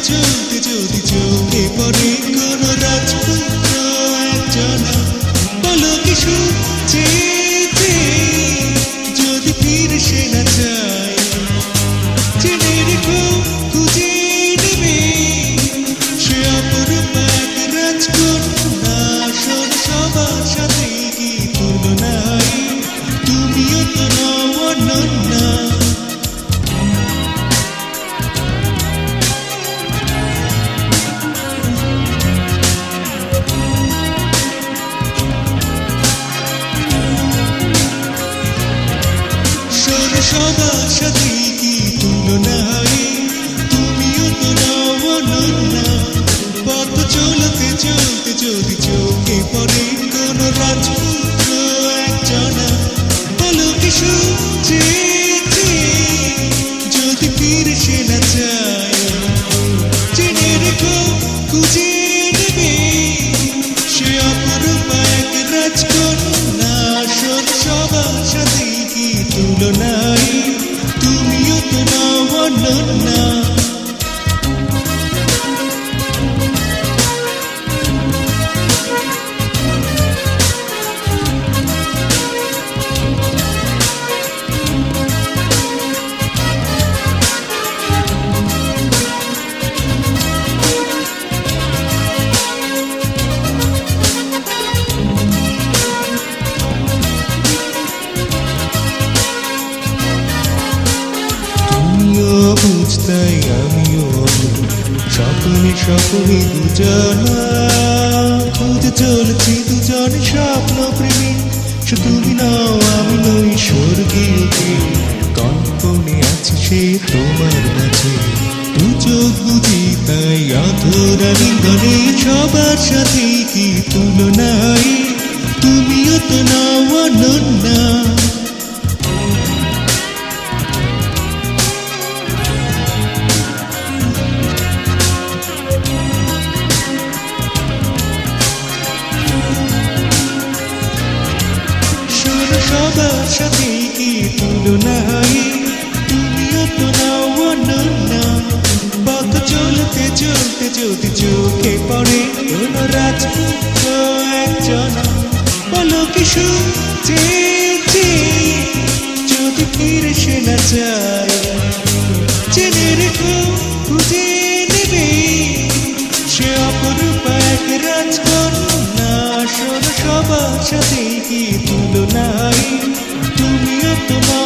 চলতে যদি চোখে পড়ে কোনো রাজপুত্র একজনা, বলো কি সুখ চেয়েছে যদি ফিরে সে না চায়, জেনে রেখো খুঁজে নেবে সে অপরূপ এক রাজকন্যা। শোন সবার সাথে কি তুলনায়, তুমিও তো নও অনন্যা। সবার সাথে কি তুলনায়, তুমিও তো নও অনন্যা। পথ চলতে চলতে যদি চোখে পড়ে কোনো রাজপুত্র একজনা, বলো কি সুখ চেয়েছে যদি ফিরে সে না চায়, জেনে রেখো খুঁজে নেবে সে অপরূপ এক রাজকন্যা। শোন সবার সাথে কি তুলনায়, তুমিও তো নও অনন্যা। বুঝতাই আমিও স্বপ্নে স্বপ্নে দুজনা, খুঁজে চলছি দুজন স্বপ্ন প্রেমী। সে তুমি নও আমি নই স্বর্গীয় কে, কল্পনে আছি সে তোমার মাঝে। দু চোখ বুঝি তাই অধরা নিধনে, সবার সাথে কি তুলনায়, তুমিও তো নও অনন্যা। সবার সাথে কি তুলনায়, তুমিও তো নও অনন্যা। পথ চলতে চলতে যদি চোখে পড়ে কোনো রাজপুত্র একজনা, বলো কি সুখ চেয়েছে যদি ফিরে সে না চায়, জেনে রেখো খুঁজে নেবে সে অপরূপ এক রাজকন্যা। শোন সবার সাথে কি তুলনায়, তুমিও তো নও